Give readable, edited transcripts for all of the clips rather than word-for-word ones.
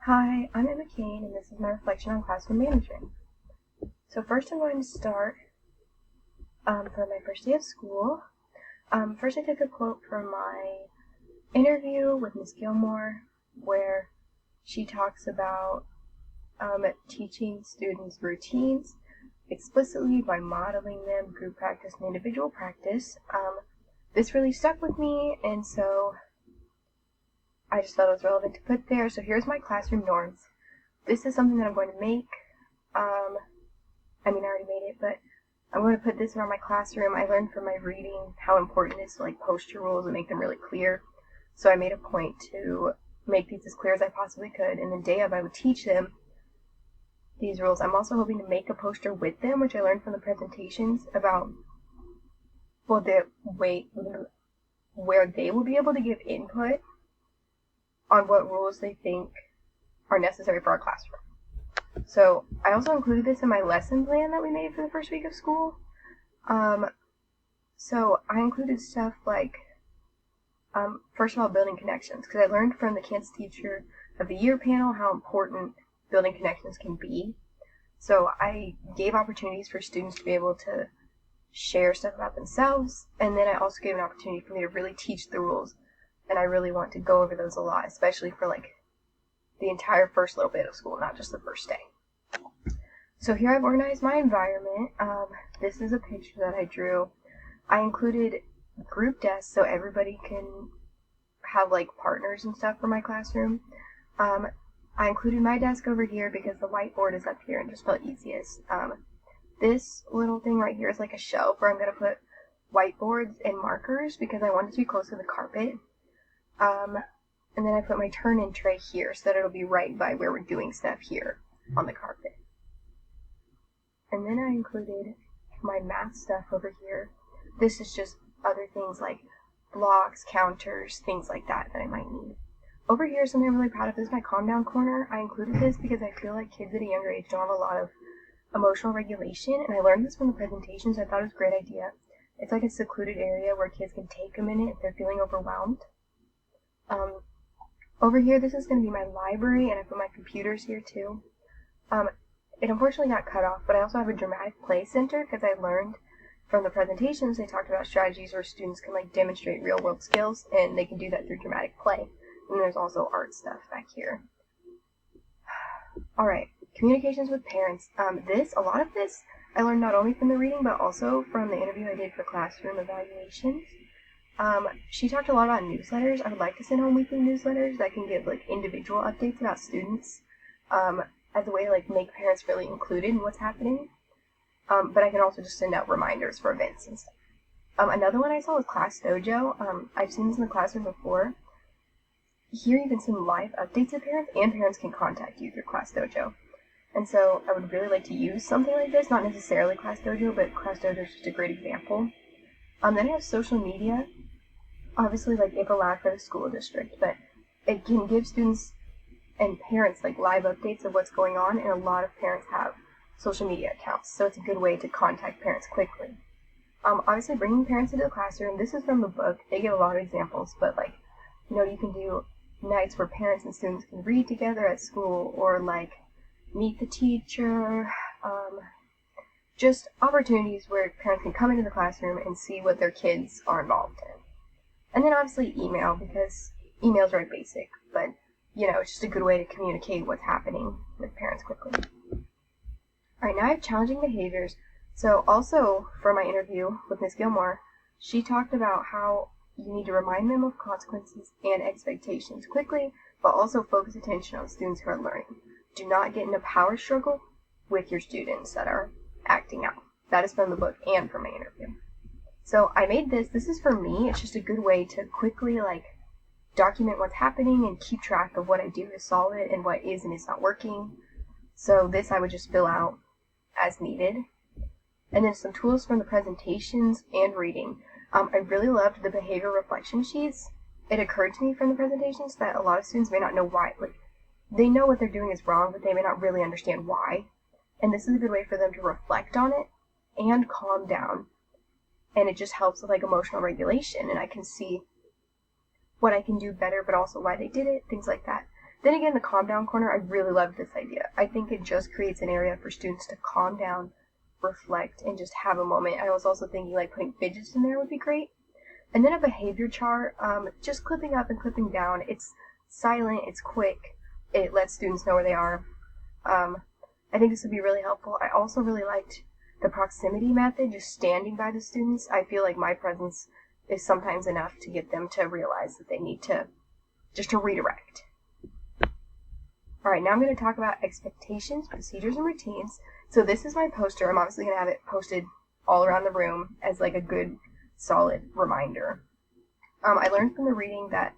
Hi, I'm Emma Kane, and this is my reflection on classroom management. So first I'm going to start for my first day of school. First I took a quote from my interview with Miss Gilmore, where she talks about teaching students routines explicitly by modeling them, group practice, and individual practice. This really stuck with me, and so I just thought it was relevant to put there. So here's my classroom norms. This is something that I'm going to make. I already made it, but I'm going to put this around my classroom. I learned from my reading how important it is to post your rules and make them really clear. So I made a point to make these as clear as I possibly could, and the day of I would teach them these rules. I'm also hoping to make a poster with them, which I learned from the presentations about the way where they will be able to give input on what rules they think are necessary for our classroom. So I also included this in my lesson plan that we made for the first week of school. So I included stuff like, first of all, building connections, because I learned from the Kansas Teacher of the Year panel how important building connections can be. So I gave opportunities for students to be able to share stuff about themselves, and then I also gave an opportunity for me to really teach the rules, and I really want to go over those a lot, especially for the entire first little bit of school, not just the first day. So here I've organized my environment. This is a picture that I drew. I included group desks so everybody can have partners and stuff for my classroom. I included my desk over here because the whiteboard is up here and just felt easiest. This little thing right here is like a shelf where I'm going to put whiteboards and markers because I want it to be close to the carpet. And then I put my turn-in tray here so that it'll be right by where we're doing stuff here on the carpet. And then I included my math stuff over here. This is just other things like blocks, counters, things like that I might need. Over here, something I'm really proud of is my calm down corner. I included this because I feel like kids at a younger age don't have a lot of emotional regulation, and I learned this from the presentations. I thought it was a great idea. It's like a secluded area where kids can take a minute if they're feeling overwhelmed. Over here, this is going to be my library, and I put my computers here too. It unfortunately got cut off, but I also have a dramatic play center because I learned from the presentations they talked about strategies where students can demonstrate real world skills, and they can do that through dramatic play. And there's also art stuff back here. Alright, communications with parents. A lot of this I learned not only from the reading but also from the interview I did for classroom evaluations. She talked a lot about newsletters. I would like to send home weekly newsletters that can give individual updates about students as a way to make parents really included in what's happening. But I can also just send out reminders for events and stuff. Another one I saw was Class Dojo. I've seen this in the classroom before. Here you can send live updates to parents, and parents can contact you through Class Dojo. And so I would really like to use something like this, not necessarily Class Dojo, but Class Dojo is just a great example. Then I have social media. Obviously, it's allowed for the school district, but it can give students and parents live updates of what's going on, and a lot of parents have social media accounts, so it's a good way to contact parents quickly. Obviously, bringing parents into the classroom. This is from the book. They give a lot of examples, but you can do nights where parents and students can read together at school, or meet the teacher. Just opportunities where parents can come into the classroom and see what their kids are involved in. And then obviously email, because email's very basic, but it's just a good way to communicate what's happening with parents quickly. Alright, now I have challenging behaviors. So also for my interview with Miss Gilmore, she talked about how you need to remind them of consequences and expectations quickly, but also focus attention on students who are learning. Do not get in a power struggle with your students that are acting out. That is from the book and from my interview. So I made this. This is for me. It's just a good way to quickly document what's happening and keep track of what I do to solve it and what is and is not working. So this I would just fill out as needed. And then some tools from the presentations and reading. I really loved the behavior reflection sheets. It occurred to me from the presentations that a lot of students may not know why. They know what they're doing is wrong, but they may not really understand why. And this is a good way for them to reflect on it and calm down. And it just helps with emotional regulation, and I can see what I can do better, but also why they did it, things like that. Then again, the calm down corner, I really love this idea. I think it just creates an area for students to calm down, reflect, and just have a moment. I was also thinking like putting fidgets in there would be great. And then a behavior chart, just clipping up and clipping down. It's silent, it's quick, it lets students know where they are. I think this would be really helpful. I also really liked the proximity method, just standing by the students. I feel like my presence is sometimes enough to get them to realize that they need to redirect. Alright, now I'm going to talk about expectations, procedures, and routines. So this is my poster. I'm obviously going to have it posted all around the room as like a good, solid reminder. I learned from the reading that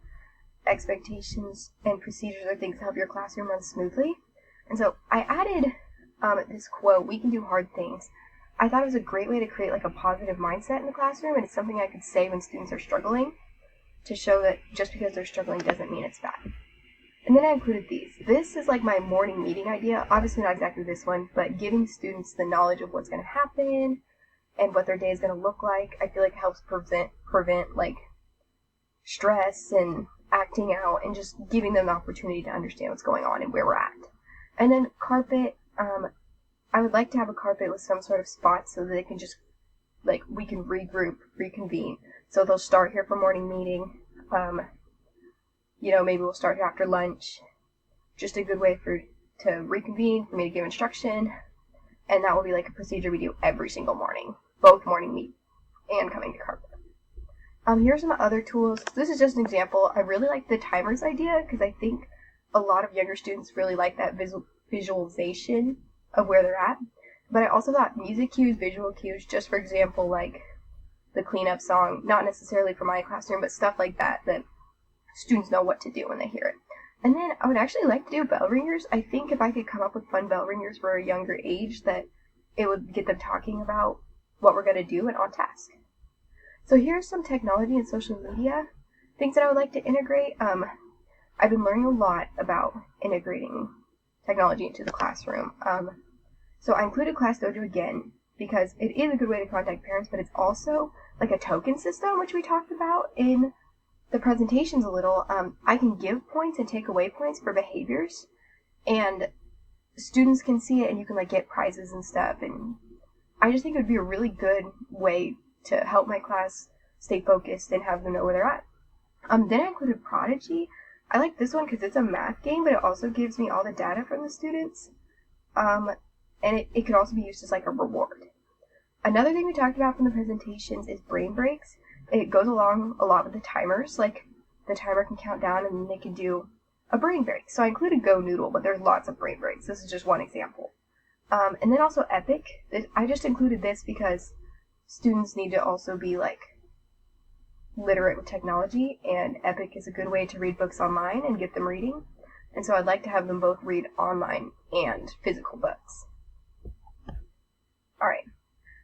expectations and procedures are things that help your classroom run smoothly. And so I added this quote, "We can do hard things." I thought it was a great way to create like a positive mindset in the classroom, and it's something I could say when students are struggling to show that just because they're struggling doesn't mean it's bad. And then I included these. This is like my morning meeting idea. Obviously not exactly this one, but giving students the knowledge of what's going to happen and what their day is going to look like. I feel like it helps prevent like stress and acting out, and just giving them the opportunity to understand what's going on and where we're at. And then carpet, I would like to have a carpet with some sort of spot so that they can just, like, we can regroup, reconvene. So they'll start here for morning meeting. Maybe we'll start here after lunch. Just a good way to reconvene, for me to give instruction. And that will be like a procedure we do every single morning, both morning meet and coming to carpet. Here's some other tools. This is just an example. I really like the timers idea because I think a lot of younger students really like that visualization of where they're at. But I also thought music cues, visual cues, just for example, like the cleanup song, not necessarily for my classroom, but stuff like that students know what to do when they hear it. And then I would actually like to do bell ringers. I think if I could come up with fun bell ringers for a younger age, that it would get them talking about what we're going to do and on task. So here's some technology and social media things that I would like to integrate. I've been learning a lot about integrating technology into the classroom. So I included Class Dojo again because it is a good way to contact parents, but it's also like a token system, which we talked about in the presentations a little. I can give points and take away points for behaviors, and students can see it, and you can like get prizes and stuff. And I just think it would be a really good way to help my class stay focused and have them know where they're at. Then I included Prodigy. I like this one because it's a math game, but it also gives me all the data from the students. And it could also be used as like a reward. Another thing we talked about from the presentations is brain breaks. It goes along a lot with the timers. Like the timer can count down and then they can do a brain break. So I included Go Noodle, but there's lots of brain breaks. This is just one example. And then also Epic. I just included this because students need to also be like literate with technology, and Epic is a good way to read books online and get them reading. And so I'd like to have them both read online and physical books. Alright,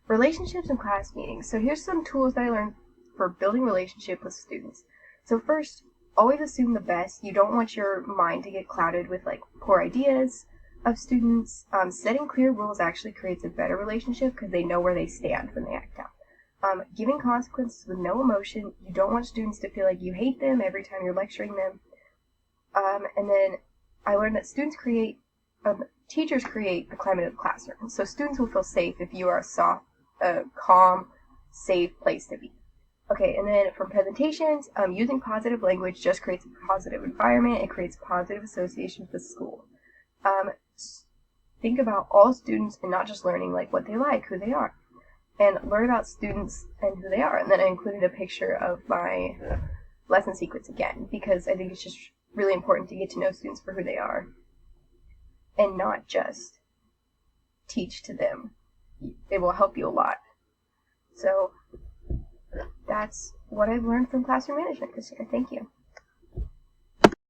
relationships and class meetings. So here's some tools that I learned for building relationship with students. So first, always assume the best. You don't want your mind to get clouded with like poor ideas of students. Setting clear rules actually creates a better relationship because they know where they stand when they act out. Giving consequences with no emotion. You don't want students to feel like you hate them every time you're lecturing them. And then I learned that teachers create the climate of the classroom. So students will feel safe if you are a calm, safe place to be. Okay, and then from presentations, using positive language just creates a positive environment. It creates positive associations with school. Think about all students and not just learning like what they like, who they are. And learn about students and who they are. And then I included a picture of my lesson sequence again, because I think it's just really important to get to know students for who they are and not just teach to them. It will help you a lot. So that's what I've learned from classroom management this year. Thank you.